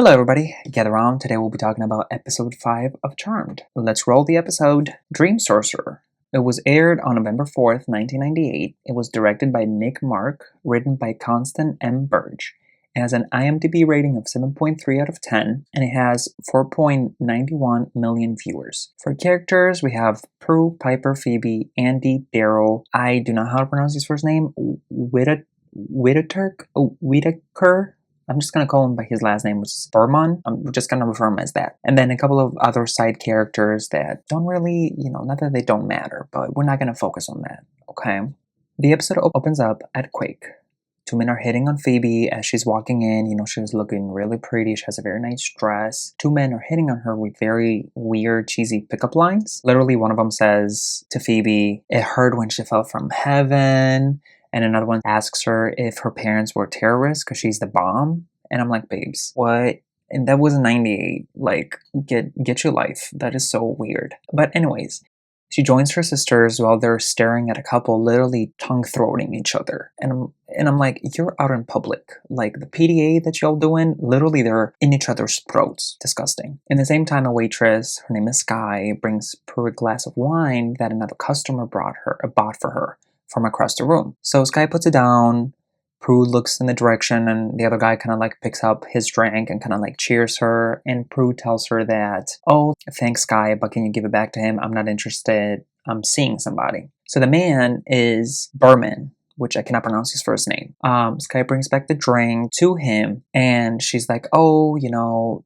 Hello everybody, gather round. Today we'll be talking about episode 5 of Charmed. Let's roll the episode Dream Sorcerer. It was aired on November 4th, 1998. It was directed by Nick Mark, written by Constant M. Burge. It has an IMDb rating of 7.3 out of 10, and it has 4.91 million viewers. For characters, we have Prue, Piper, Phoebe, Andy, Daryl. I do not know how to pronounce his first name. Whitaker? I'm just going to call him by his last name, which is Berman. I'm just going to refer him as that. And then a couple of other side characters that don't really, not that they don't matter, but we're not going to focus on that, okay? The episode opens up at Quake. Two men are hitting on Phoebe as she's walking in. She's looking really pretty. She has a very nice dress. Two men are hitting on her with very weird, cheesy pickup lines. Literally, one of them says to Phoebe, "It hurt when she fell from heaven." And another one asks her if her parents were terrorists because she's the bomb. And I'm like, babes, what? And that was 98. Like, get your life. That is so weird. But anyways, she joins her sisters while they're staring at a couple literally tongue-throating each other. And I'm like, you're out in public. Like, the PDA that y'all doing, literally they're in each other's throats. Disgusting. In the same time, a waitress, her name is Sky, brings Prue a glass of wine that another customer bought for her from across the room. So Sky puts it down. Prue looks in the direction, and the other guy kind of like picks up his drink and kind of like cheers her. And Prue tells her that, "Oh, thanks, Sky, but can you give it back to him? I'm not interested. I'm seeing somebody." So the man is Berman, which I cannot pronounce his first name. Sky brings back the drink to him, and she's like, "Oh,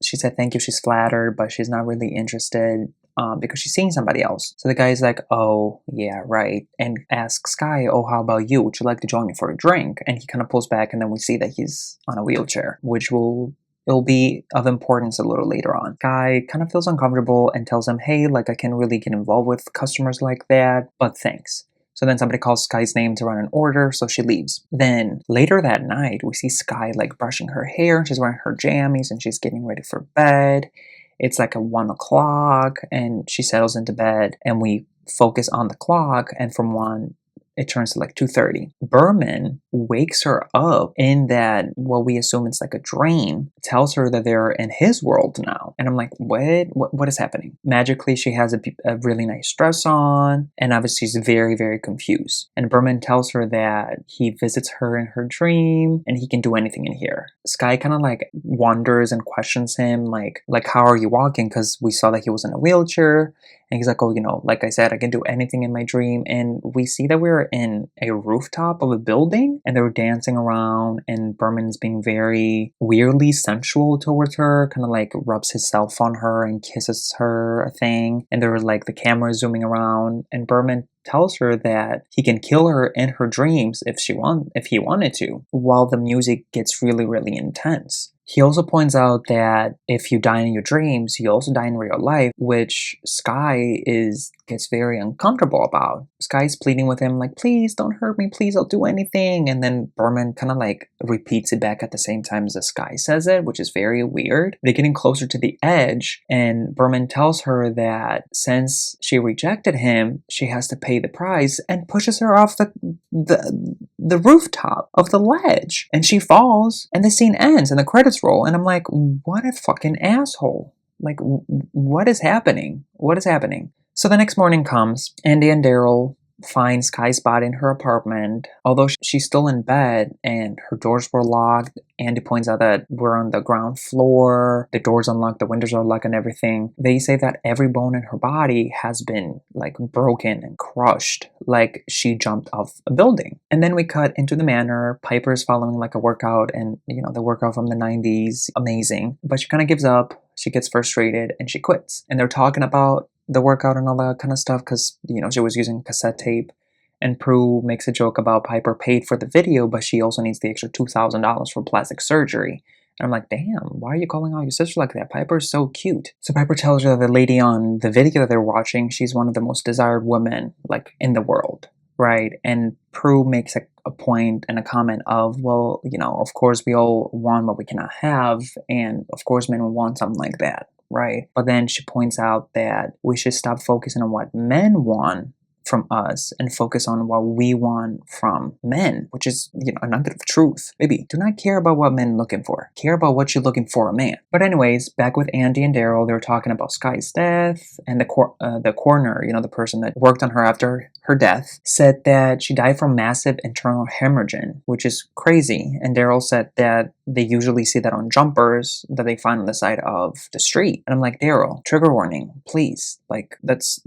she said thank you. She's flattered, but she's not really interested." Because she's seeing somebody else. So the guy's like, "Oh, yeah, right." And asks Sky, "Oh, how about you? Would you like to join me for a drink?" And he kind of pulls back, and then we see that he's on a wheelchair, which it'll be of importance a little later on. Sky kind of feels uncomfortable and tells him, "Hey, like, I can't really get involved with customers like that, but thanks." So then somebody calls Sky's name to run an order, so she leaves. Then later that night, we see Sky like brushing her hair, she's wearing her jammies, and she's getting ready for bed. It's like 1 o'clock, and she settles into bed, and we focus on the clock, and from 1, it turns to like 2:30. Berman wakes her up in that, what we assume it's like a dream, tells her that they're in his world now. And I'm like, what is happening? Magically, she has a really nice dress on, and obviously she's very, very confused. And Berman tells her that he visits her in her dream, and he can do anything in here. Sky kind of like wonders and questions him, like how are you walking? Because we saw that he was in a wheelchair. And he's like, "Oh, like I said, I can do anything in my dream." And we see that we're in a rooftop of a building, and they're dancing around, and Berman's being very weirdly sensual towards her, kind of like rubs himself on her and kisses her a thing. And they're like the camera zooming around, and Berman tells her that he can kill her in her dreams if he wanted to, while the music gets really, really intense. He also points out that if you die in your dreams, you also die in real life, which Sky gets very uncomfortable about. Sky's pleading with him like, "Please don't hurt me, please, I'll do anything." And then Berman kind of like repeats it back at the same time as the Sky says it, which is very weird. They're getting closer to the edge, and Berman tells her that since she rejected him, she has to pay the price, and pushes her off the rooftop of the ledge. And she falls, and the scene ends, and the credits roll. And I'm like, what a fucking asshole. Like, what is happening? What is happening? So the next morning comes. Andy and Daryl find Sky's body in her apartment. Although she's still in bed and her doors were locked, Andy points out that we're on the ground floor, the doors unlocked, the windows are locked and everything. They say that every bone in her body has been like broken and crushed, like she jumped off a building. And then we cut into the manor. Piper's following like a workout, and the workout from the 90s, amazing. But she kind of gives up, she gets frustrated, and she quits. And they're talking about the workout and all that kind of stuff because, she was using cassette tape. And Prue makes a joke about Piper paid for the video, but she also needs the extra $2,000 for plastic surgery. And I'm like, damn, why are you calling out your sister like that? Piper's so cute. So Piper tells her that the lady on the video that they're watching, she's one of the most desired women, like, in the world, right? And Prue makes a point and a comment of, well, of course we all want what we cannot have, and of course men will want something like that, right? But then she points out that we should stop focusing on what men want from us and focus on what we want from men, which is, a nugget of truth. Baby, do not care about what men looking for. Care about what you're looking for a man. But anyways, back with Andy and Daryl, they were talking about Sky's death, and the coroner, the person that worked on her after her death, said that she died from massive internal hemorrhaging, which is crazy. And Daryl said that they usually see that on jumpers that they find on the side of the street. And I'm like, Daryl, trigger warning, please. Like, that's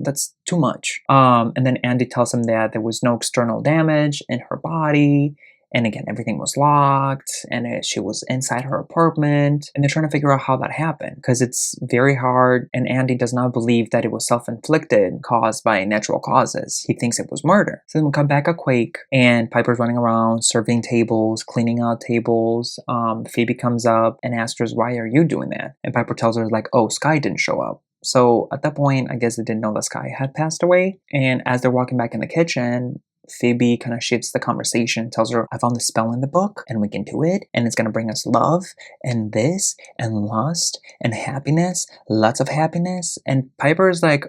too much. And then Andy tells him that there was no external damage in her body. And again, everything was locked, and she was inside her apartment, and they're trying to figure out how that happened, because it's very hard, and Andy does not believe that it was self-inflicted, caused by natural causes. He thinks it was murder. So then we come back at Quake, and Piper's running around, serving tables, cleaning out tables. Phoebe comes up and asks her, why are you doing that? And Piper tells her, like, oh, Sky didn't show up. So at that point, I guess they didn't know that Sky had passed away. And as they're walking back in the kitchen, Phoebe kind of shifts the conversation, tells her, I found the spell in the book and we can do it, and it's going to bring us love and this and lust and happiness, lots of happiness. And Piper's like,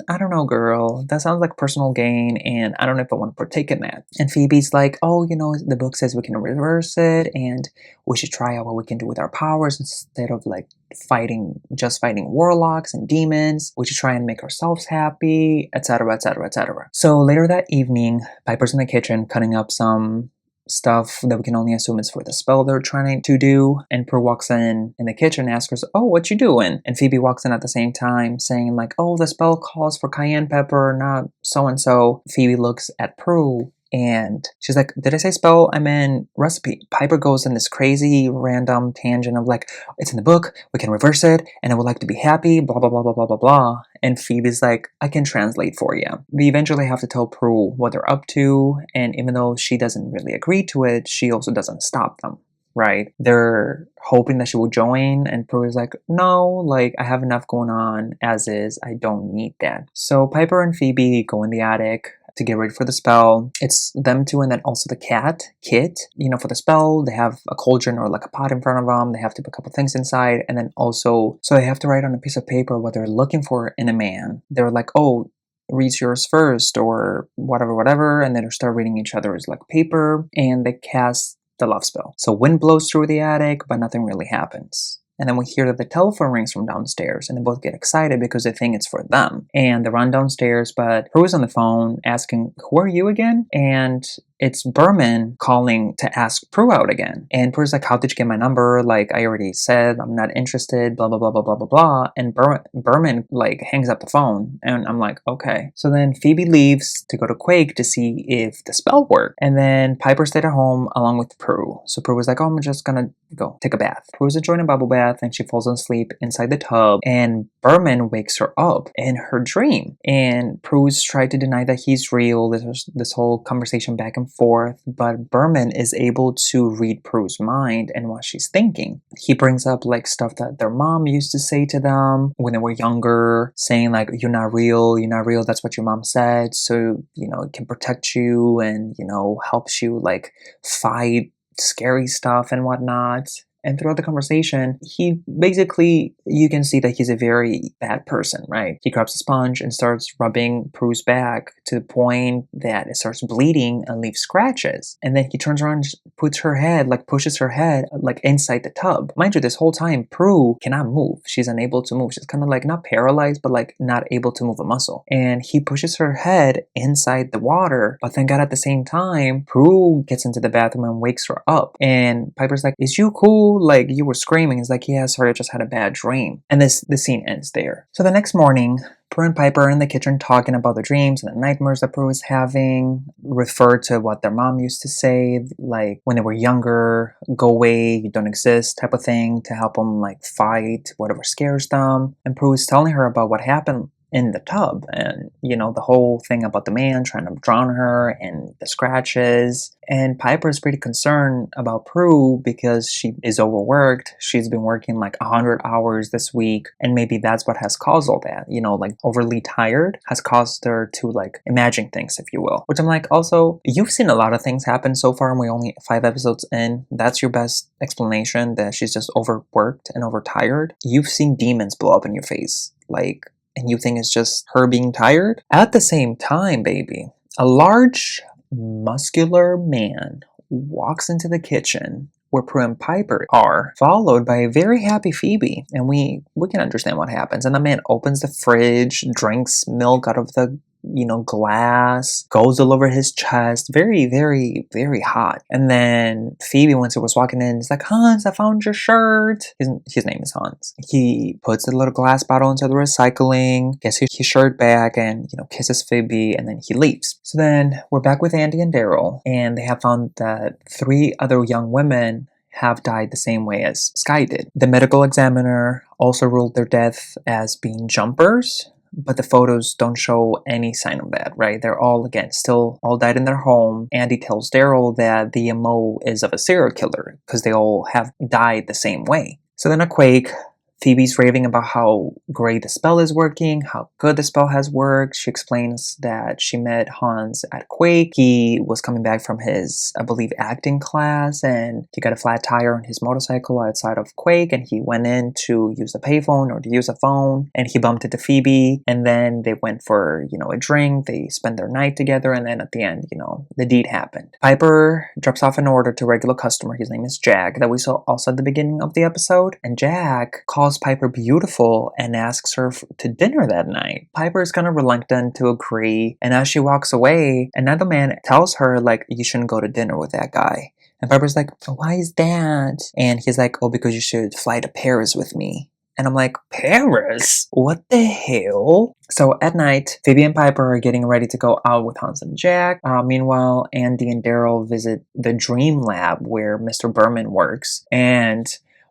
I don't know, girl. That sounds like personal gain, and I don't know if I want to partake in that. And Phoebe's like, oh, the book says we can reverse it, and we should try out what we can do with our powers instead of like fighting warlocks and demons. We should try and make ourselves happy, etc., etc., etc. So later that evening, Piper's in the kitchen cutting up some stuff that we can only assume is for the spell they're trying to do, and Prue walks in the kitchen and asks her, oh, what you doing? And Phoebe walks in at the same time saying like, oh, the spell calls for cayenne pepper, not so-and-so. Phoebe looks at Prue and she's like, did I say spell? I meant recipe. Piper goes in this crazy random tangent of like, it's in the book, we can reverse it, and I would like to be happy, blah, blah, blah, blah, blah, blah, blah. And Phoebe's like, I can translate for you. We eventually have to tell Prue what they're up to, and even though she doesn't really agree to it, she also doesn't stop them. Right? They're hoping that she will join, and Prue is like, no, like, I have enough going on as is. I don't need that. So Piper and Phoebe go in the attic to get ready for the spell. It's them two and then also the cat, Kit. For the spell, they have a cauldron or like a pot in front of them. They have to put a couple things inside, and then also, so they have to write on a piece of paper what they're looking for in a man. They're like, oh, read yours first, or whatever, and then they start reading each other's like paper, and they cast the love spell. So wind blows through the attic, but nothing really happens. And then we hear that the telephone rings from downstairs, and they both get excited because they think it's for them. And they run downstairs, but Prue is on the phone asking, who are you again? And it's Berman calling to ask Prue out again. And Prue's like, how did you get my number? Like, I already said I'm not interested, blah, blah, blah, blah, blah, blah, blah. And Berman, like, hangs up the phone. And I'm like, okay. So then Phoebe leaves to go to Quake to see if the spell worked. And then Piper stayed at home along with Prue. So Prue was like, oh, I'm just gonna go take a bath. Prue's enjoying a bubble bath, and she falls asleep inside the tub. And Berman wakes her up in her dream. And Prue's tried to deny that he's real. There's this whole conversation back and forth, but Berman is able to read Prue's mind and what she's thinking. He brings up like stuff that their mom used to say to them when they were younger, saying like, you're not real, that's what your mom said, so it can protect you and helps you like fight scary stuff and whatnot. And throughout the conversation, he basically, you can see that he's a very bad person, right? He grabs a sponge and starts rubbing Prue's back to the point that it starts bleeding and leaves scratches. And then he turns around and puts her head, like pushes her head, like inside the tub. Mind you, this whole time, Prue cannot move. She's unable to move. She's kind of like not paralyzed, but like not able to move a muscle. And he pushes her head inside the water. But then God, at the same time, Prue gets into the bathroom and wakes her up. And Piper's like, is you cool? Like, you were screaming. It's like, yeah, sorry, I just had a bad dream. And the scene ends there. So the next morning, Prue and Piper are in the kitchen talking about the dreams and the nightmares that Prue is having, refer to what their mom used to say, like when they were younger, go away, you don't exist type of thing, to help them like fight whatever scares them. And Prue is telling her about what happened in the tub, and the whole thing about the man trying to drown her and the scratches. And Piper is pretty concerned about Prue because she is overworked. She's been working like 100 hours this week, and maybe that's what has caused all that, like overly tired has caused her to like imagine things, if you will. Which I'm like, also, you've seen a lot of things happen so far, and we're only 5 episodes in. That's your best explanation, that she's just overworked and overtired? You've seen demons blow up in your face, like, and you think it's just her being tired. At the same time, baby, a large, muscular man walks into the kitchen where Prue and Piper are, followed by a very happy Phoebe. And we can understand what happens. And the man opens the fridge, drinks milk out of the glass, goes all over his chest, very, very, very hot. And then Phoebe, once he was walking in, is like, Hans, I found your shirt. His name is Hans. He puts the little glass bottle into the recycling, gets his shirt back, and, kisses Phoebe, and then he leaves. So then we're back with Andy and Daryl, and they have found that 3 other young women have died the same way as Sky did. The medical examiner also ruled their death as being jumpers, but the photos don't show any sign of that, right? They're all, again, still all died in their home. Andy tells Daryl that the MO is of a serial killer because they all have died the same way. So then a quake. Phoebe's raving about how great the spell is working, how good the spell has worked. She explains that she met Hans at Quake. He was coming back from his, I believe, acting class, and he got a flat tire on his motorcycle outside of Quake, and he went in to use the payphone or to use a phone, and he bumped into Phoebe, and then they went for, a drink. They spent their night together, and then at the end, the deed happened. Piper drops off an order to a regular customer. His name is Jack, that we saw also at the beginning of the episode, and Jack calls Piper beautiful and asks her to dinner that night. Piper is kind of reluctant to agree, and as she walks away, another man tells her, like, you shouldn't go to dinner with that guy. And Piper's like, why is that? And he's like, oh, because you should fly to Paris with me. And I'm like, Paris? What the hell? So at night, Phoebe and Piper are getting ready to go out with Hans and Jack. Meanwhile, Andy and Daryl visit the dream lab where Mr. Berman works, and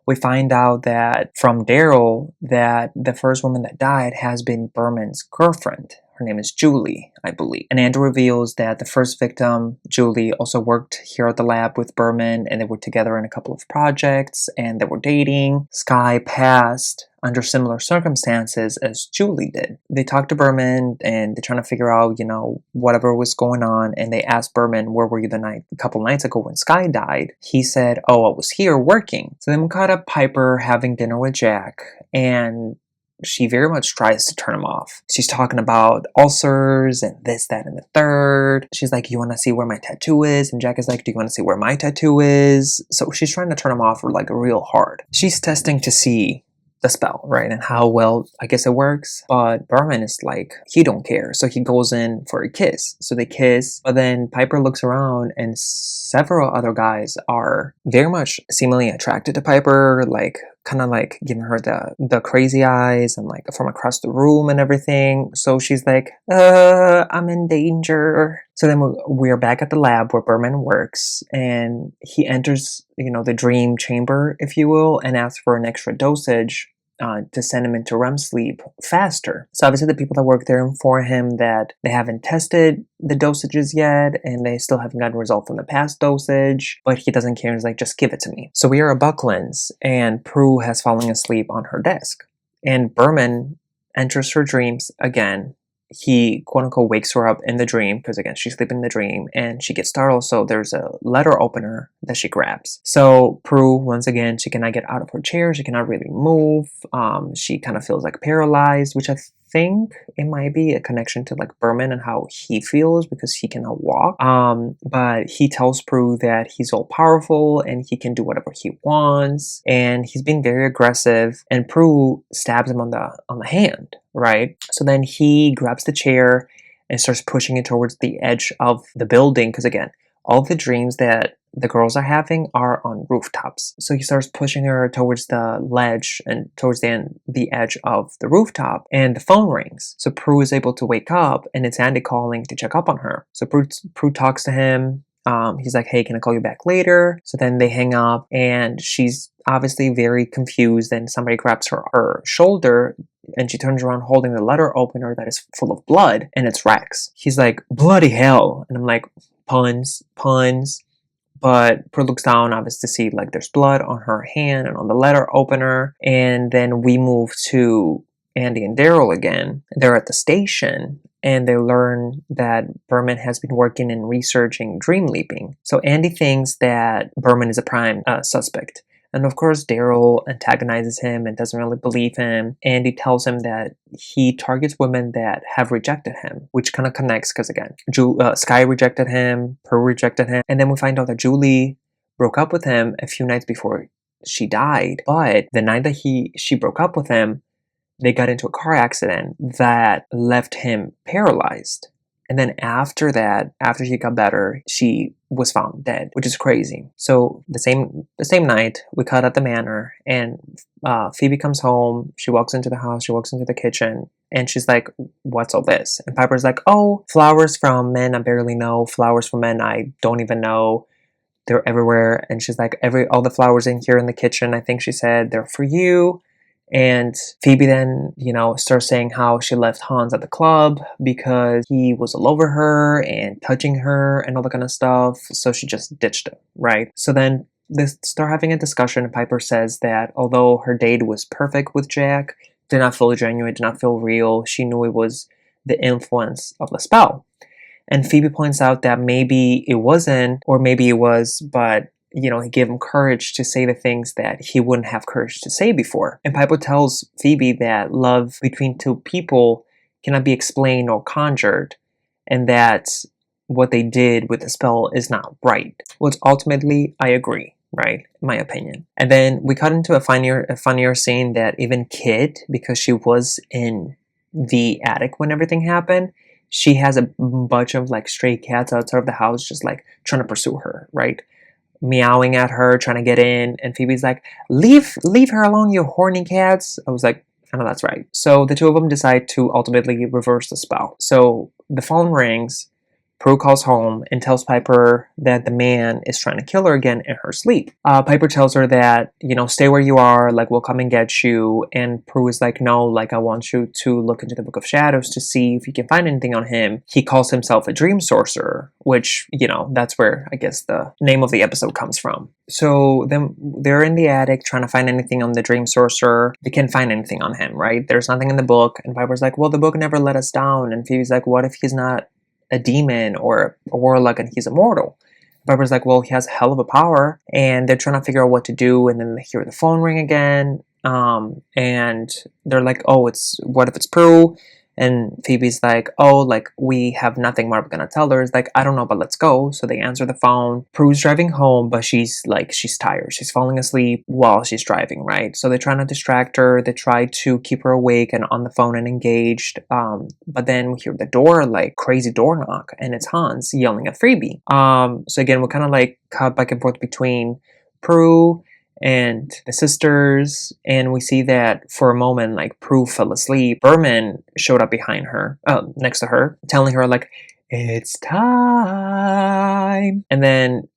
we find out that from Daryl that the first woman that died has been Berman's girlfriend. Her name is Julie, I believe. And Andrew reveals that the first victim, Julie, also worked here at the lab with Berman, and they were together in a couple of projects, and they were dating. Sky passed under similar circumstances as Julie did. They talked to Berman, and they're trying to figure out, whatever was going on, and they asked Berman, where were you a couple nights ago when Sky died? He said, oh, I was here working. So then we caught up Piper having dinner with Jack, and she very much tries to turn him off. She's talking about ulcers and this, that, and the third. She's like, you want to see where my tattoo is? And Jack is like, do you want to see where my tattoo is? So she's trying to turn him off real hard. She's testing to see the spell, right? And how well, I guess, it works. But Berman is like, he don't care. So he goes in for a kiss. So they kiss. But then Piper looks around and several other guys are very much seemingly attracted to Piper, kind of giving her the crazy eyes and from across the room and everything. So she's like, I'm in danger. So then we're back at the lab where Berman works, and he enters, the dream chamber, if you will, and asks for an extra dosage to send him into REM sleep faster. So obviously the people that work there inform him that they haven't tested the dosages yet, and they still haven't gotten a result from the past dosage, but he doesn't care. He's like, just give it to me. So we are at Buckland's, and Prue has fallen asleep on her desk, and Berman enters her dreams again. He, quote unquote, wakes her up in the dream, because again, she's sleeping in the dream, and she gets startled, so there's a letter opener that she grabs. So Prue, once again, she cannot get out of her chair, she cannot really move, she kind of feels paralyzed, which I think it might be a connection to Berman and how he feels, because he cannot walk. But he tells Prue that he's all powerful and he can do whatever he wants, and he's being very aggressive, and Prue stabs him on the hand, right? So then he grabs the chair and starts pushing it towards the edge of the building, because again, all the dreams that the girls are having are on rooftops. So he starts pushing her towards the ledge and towards the edge of the rooftop, and the phone rings. So Prue is able to wake up, and it's Andy calling to check up on her. So Prue talks to him. He's like, hey, can I call you back later? So then they hang up, and she's obviously very confused, and somebody grabs her shoulder, and she turns around holding the letter opener that is full of blood, and it's Rex. He's like, bloody hell. And I'm like, puns. But Prue looks down, obviously, to see there's blood on her hand and on the letter opener. And then we move to Andy and Daryl again. They're at the station, and they learn that Berman has been working and researching dream leaping. So Andy thinks that Berman is a prime suspect. And of course, Daryl antagonizes him and doesn't really believe him. Andy tells him that he targets women that have rejected him, which kind of connects because, again, Sky rejected him, Pearl rejected him. And then we find out that Julie broke up with him a few nights before she died. But the night that she broke up with him, they got into a car accident that left him paralyzed. And then after that, after she got better, she was found dead, which is crazy. So the same night, we cut at the manor, and Phoebe comes home. She walks into the house. She walks into the kitchen, and she's like, "What's all this?" And Piper's like, "Oh, flowers from men I barely know. Flowers from men I don't even know. They're everywhere." And she's like, all the flowers in here in the kitchen, I think she said, they're for you." And Phoebe then, starts saying how she left Hans at the club because he was all over her and touching her and all that kind of stuff. So she just ditched him, right? So then they start having a discussion. And Piper says that although her date was perfect with Jack, did not feel genuine, did not feel real. She knew it was the influence of the spell. And Phoebe points out that maybe it wasn't, or maybe it was, but he gave him courage to say the things that he wouldn't have courage to say before. And Piper tells Phoebe that love between two people cannot be explained or conjured, and that what they did with the spell is not right. Which ultimately, I agree, right? In my opinion. And then we cut into a funnier scene that even Kit, because she was in the attic when everything happened, she has a bunch of like stray cats outside of the house just like trying to pursue her, right? Meowing at her, trying to get in, and Phoebe's like, leave her alone, you horny cats. I was like, I know that's right. So the two of them decide to ultimately reverse the spell. So the phone rings, Prue calls home and tells Piper that the man is trying to kill her again in her sleep. Piper tells her that, stay where you are, like, we'll come and get you. And Prue is like, no, like, I want you to look into the Book of Shadows to see if you can find anything on him. He calls himself a dream sorcerer, which, that's where I guess the name of the episode comes from. So then they're in the attic trying to find anything on the dream sorcerer. They can't find anything on him, right? There's nothing in the book. And Piper's like, well, the book never let us down. And Phoebe's like, what if he's not a demon or a warlock and he's immortal? Piper's like, well, he has a hell of a power. And they're trying to figure out what to do. And then they hear the phone ring again. And they're like, oh, what if it's Prue? And Phoebe's like, oh, like, we have nothing more we're gonna tell her. It's like, I don't know, but let's go. So they answer the phone. Prue's driving home, but she's tired. She's falling asleep while she's driving, right? So they try not to distract her. They try to keep her awake and on the phone and engaged. But then we hear the door, like, crazy door knock, and it's Hans yelling at Phoebe. So again, we're kind of like cut back and forth between Prue and the sisters, and we see that for a moment, like, Prue fell asleep. Berman showed up behind her, next to her, telling her, like, it's time. And then,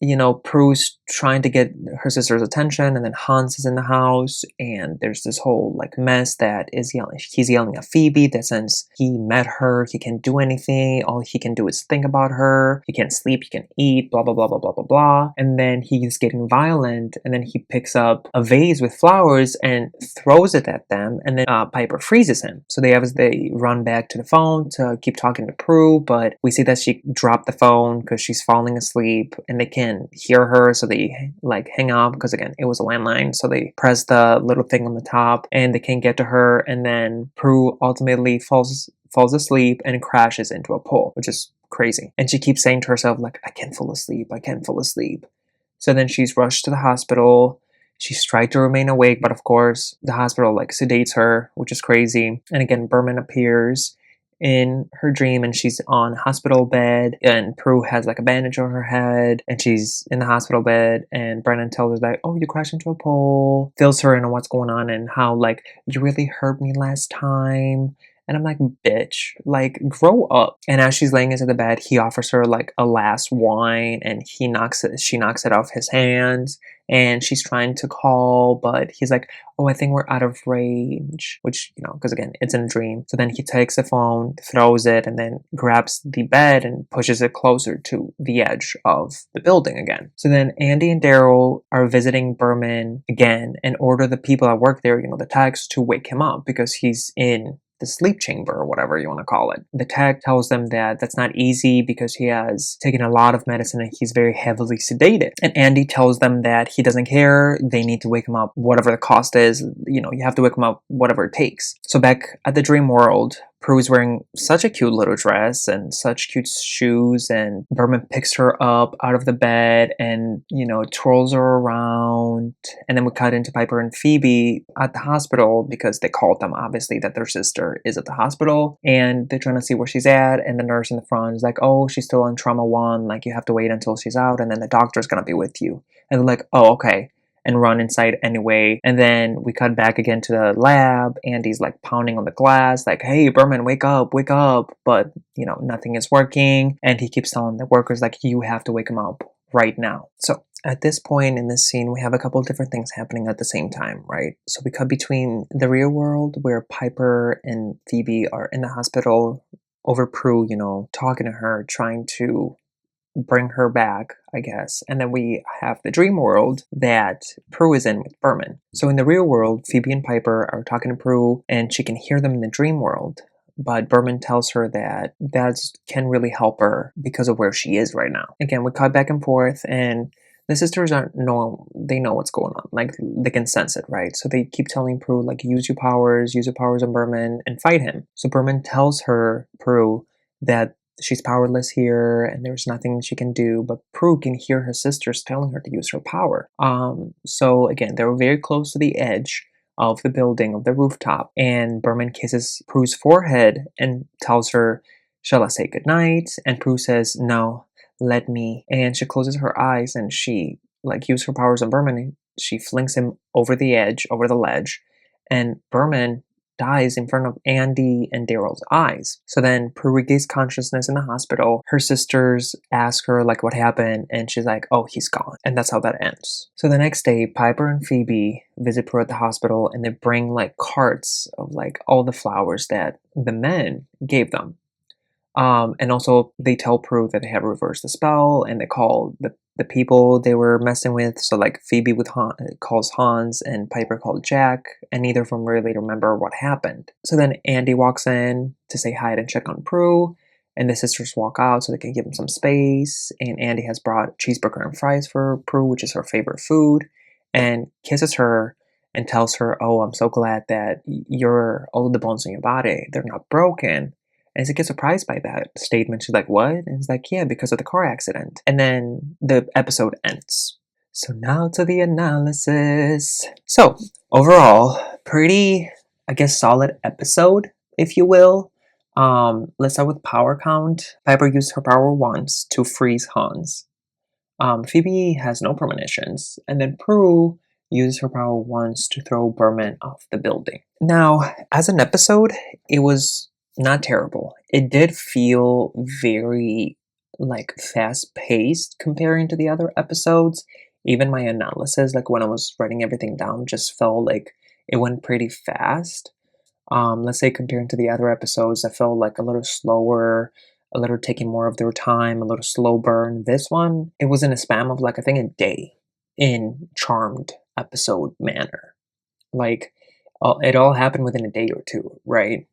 Prue's trying to get her sister's attention, and then Hans is in the house, and there's this whole, like, mess that is he's yelling at Phoebe that since he met her, he can't do anything. All he can do is think about her. He can't sleep, he can't eat, blah, blah, blah, blah, blah, blah, blah. And then he's getting violent, and then he picks up a vase with flowers and throws it at them, and then Piper freezes him. So they run back to the phone to keep talking to Prue, but we see that she dropped the phone because she's falling asleep and they can't hear her, so they like hang up because again it was a landline, so they press the little thing on the top and they can't get to her, and then Prue ultimately falls asleep and crashes into a pool, which is crazy. And she keeps saying to herself, like, I can't fall asleep, I can't fall asleep. So then she's rushed to the hospital. She's tried to remain awake, but of course the hospital like sedates her, which is crazy. And again, Berman appears in her dream and she's on a hospital bed, and Prue has like a bandage on her head and she's in the hospital bed, and Brennan tells her like, oh, you crashed into a pole, fills her in on what's going on and how like, you really hurt me last time. And I'm like, bitch, like, grow up. And as she's laying into the bed, he offers her like a glass wine, and she knocks it off his hands, and she's trying to call, but he's like, oh, I think we're out of range, which, because again, it's in a dream. So then he takes the phone, throws it, and then grabs the bed and pushes it closer to the edge of the building again. So then Andy and Daryl are visiting Berman again and order the people that work there, the techs, to wake him up because he's in the sleep chamber or whatever you want to call it. The tech tells them that that's not easy because he has taken a lot of medicine and he's very heavily sedated. And Andy tells them that he doesn't care. They need to wake him up, whatever the cost is. You know, you have to wake him up, whatever it takes. So back at the dream world, Prue is wearing such a cute little dress and such cute shoes, and Berman picks her up out of the bed and, you know, twirls her around. And then we cut into Piper and Phoebe at the hospital because they called them, obviously, that their sister is at the hospital and they're trying to see where she's at. And the nurse in the front is like, oh, she's still on trauma 1. Like, you have to wait until she's out and then the doctor's going to be with you. And they're like, oh, okay. And run inside anyway. And then we cut back again to the lab. Andy's like pounding on the glass, like, hey, Berman, wake up, wake up. But, you know, nothing is working. And he keeps telling the workers, like, you have to wake him up right now. So at this point in this scene, we have a couple of different things happening at the same time, right? So we cut between the real world where Piper and Phoebe are in the hospital over Prue, you know, talking to her, trying to bring her back, I guess. And then we have the dream world that Prue is in with Berman. So in the real world, Phoebe and Piper are talking to Prue and she can hear them in the dream world. But Berman tells her that that can really help her because of where she is right now. Again, we cut back and forth and the sisters they know what's going on. Like, they can sense it, right? So they keep telling Prue, like, use your powers on Berman and fight him. So Berman tells her, Prue, that she's powerless here and there's nothing she can do, but Prue can hear her sisters telling her to use her power. So again, they were very close to the edge of the building, of the rooftop, and Berman kisses Prue's forehead and tells her, shall I say goodnight? And Prue says, no, let me. And she closes her eyes and she, like, uses her powers on Berman and she flings him over the edge, over the ledge, and Berman dies in front of Andy and Daryl's eyes. So then Prue regains consciousness in the hospital. Her sisters ask her, like, what happened, and she's like, oh, he's gone. And that's how that ends. So the next day, Piper and Phoebe visit Prue at the hospital and they bring, like, carts of, like, all the flowers that the men gave them. And also they tell Prue that they have reversed the spell and they call the people they were messing with. So, like, Phoebe calls Hans and Piper called Jack, and neither of them really remember what happened. So then Andy walks in to say hi and check on Prue, and the sisters walk out so they can give him some space. And Andy has brought cheeseburger and fries for Prue, which is her favorite food, and kisses her and tells her, oh, I'm so glad that all of the bones in your body, they're not broken. And she gets surprised by that statement. She's like, what? And it's like, yeah, because of the car accident. And then the episode ends. So now to the analysis. So overall, pretty, I guess, solid episode, if you will. Let's start with power count. Piper used her power once to freeze Hans. Phoebe has no premonitions. And then Prue used her power once to throw Berman off the building. Now, as an episode, it was not terrible. It did feel very, like, fast-paced comparing to the other episodes. Even my analysis, like, when I was writing everything down, just felt like it went pretty fast. Let's say comparing to the other episodes, I felt like a little slower, a little taking more of their time, a little slow burn. This one, it was in a span of, like, I think a day in charmed episode manner. Like, it all happened within a day or two, right?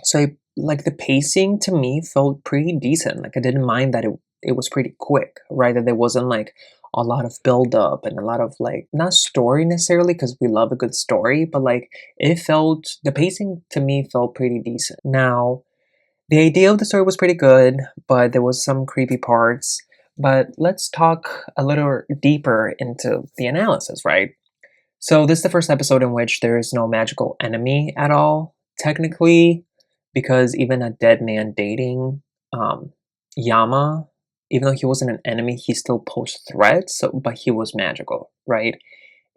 So, like, the pacing to me felt pretty decent. Like, I didn't mind that it was pretty quick, right? That there wasn't, like, a lot of build up and a lot of, like, not story necessarily, because we love a good story, but, like, the pacing to me felt pretty decent. Now, the idea of the story was pretty good, but there was some creepy parts. But let's talk a little deeper into the analysis, right? So this is the first episode in which there is no magical enemy at all, technically, because even a dead man dating Yama, even though he wasn't an enemy, he still posed threats, but he was magical, right?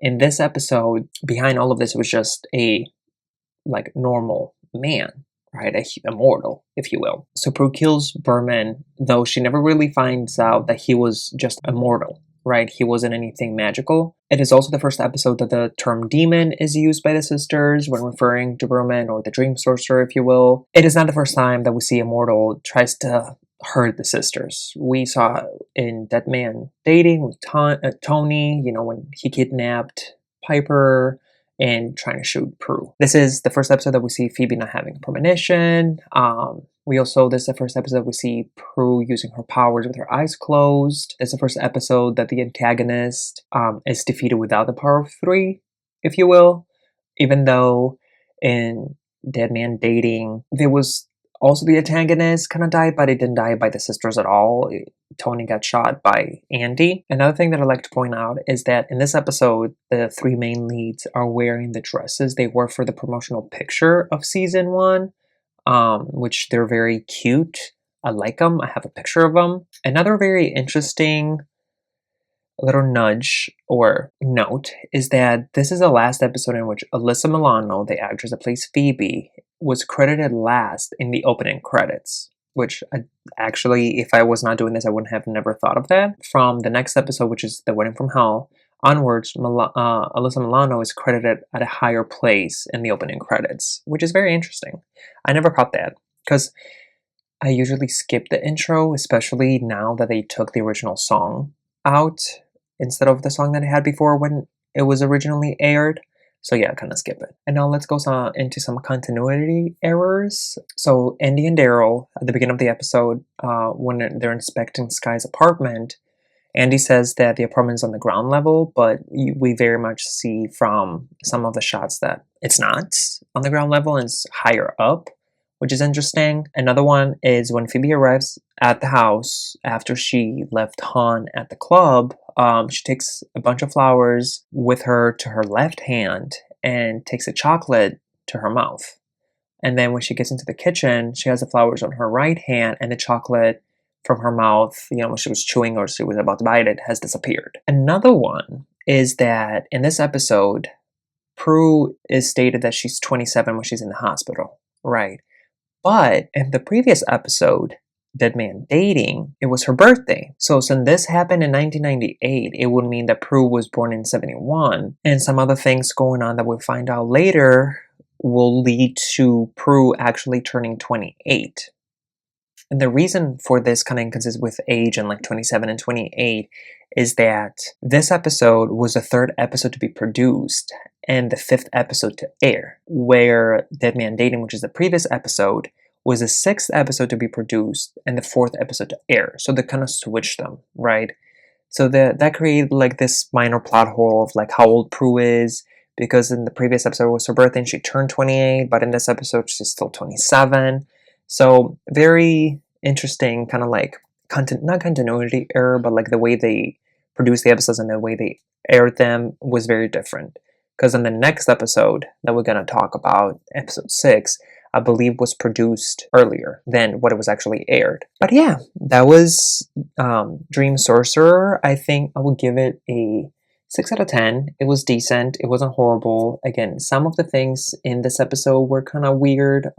In this episode, behind all of this was just a, like, normal man, right? A mortal, if you will. So Prue kills Berman, though she never really finds out that he was just a mortal, right? He wasn't anything magical. It is also the first episode that the term demon is used by the sisters when referring to Berman, or the dream sorcerer, if you will. It is not the first time that we see a mortal tries to hurt the sisters. We saw in Dead Man Dating with Tony, you know, when he kidnapped Piper, and trying to shoot Prue. This is the first episode that we see Phoebe not having a premonition. This is the first episode we see Prue using her powers with her eyes closed. It's the first episode that the antagonist is defeated without the power of 3, if you will. Even though in Dead Man Dating, there was also the antagonist kind of died, but it didn't die by the sisters at all. Tony got shot by Andy. Another thing that I'd like to point out is that in this episode, the 3 main leads are wearing the dresses they wore for the promotional picture of season 1, which they're very cute. I like them. I have a picture of them. Another very interesting little nudge or note is that this is the last episode in which Alyssa Milano, the actress that plays Phoebe, was credited last in the opening credits, which actually, if I was not doing this, I wouldn't have never thought of that. From the next episode, which is The Wedding from Hell, onwards, Alyssa Milano is credited at a higher place in the opening credits, which is very interesting. I never caught that, because I usually skip the intro, especially now that they took the original song out instead of the song that I had before when it was originally aired. So yeah, kind of skip it. And now let's go into some continuity errors. So Andy and Daryl, at the beginning of the episode, when they're inspecting Sky's apartment, Andy says that the apartment's on the ground level, but we very much see from some of the shots that it's not on the ground level and it's higher up, which is interesting. Another one is when Phoebe arrives at the house after she left Han at the club, she takes a bunch of flowers with her to her left hand and takes a chocolate to her mouth. And then when she gets into the kitchen, she has the flowers on her right hand and the chocolate from her mouth, when she was chewing or she was about to bite it, has disappeared. Another one is that in this episode, Prue is stated that she's 27 when she's in the hospital, right? But in the previous episode, Dead Man Dating, it was her birthday. So since this happened in 1998, it would mean that Prue was born in 71. And some other things going on that we'll find out later will lead to Prue actually turning 28. And the reason for this kind of inconsistency with age and like 27 and 28 is that this episode was the 3rd episode to be produced and the 5th episode to air, where Dead Man Dating, which is the previous episode, was the 6th episode to be produced and the 4th episode to air. So they kind of switched them, right? So that created like this minor plot hole of like how old Prue is, because in the previous episode was her birthday and she turned 28, but in this episode she's still 27. So very interesting kind of like not continuity error, but like the way they produced the episodes and the way they aired them was very different. Because in the next episode that we're going to talk about, episode 6, I believe was produced earlier than what it was actually aired. But yeah, that was Dream Sorcerer. I think I would give it a 6 out of 10. It was decent. It wasn't horrible. Again, some of the things in this episode were kind of weird,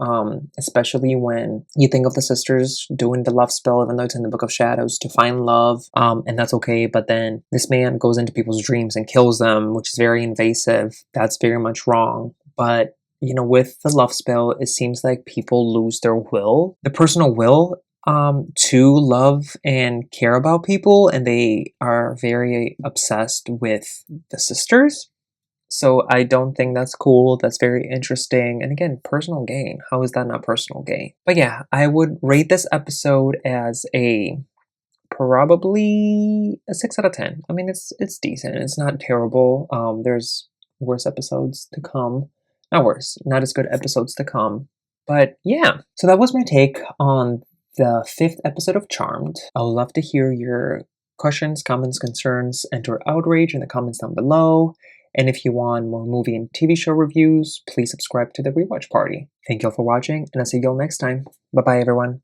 especially when you think of the sisters doing the love spell, even though it's in the Book of Shadows, to find love, and that's okay. But then this man goes into people's dreams and kills them, which is very invasive. That's very much wrong. But with the love spell, it seems like people lose their will, the personal will, to love and care about people, and they are very obsessed with the sisters. So I don't think that's cool. That's very interesting. And again, personal gain. How is that not personal gain? But yeah, I would rate this episode as probably a 6 out of 10. I mean, it's decent. It's not terrible. There's worse episodes to come. Not worse, not as good episodes to come. But yeah, so that was my take on the 5th episode of Charmed. I would love to hear your questions, comments, concerns. Enter outrage in the comments down below. And if you want more movie and TV show reviews, please subscribe to the Rewatch Party. Thank you all for watching, and I'll see you all next time. Bye-bye, everyone.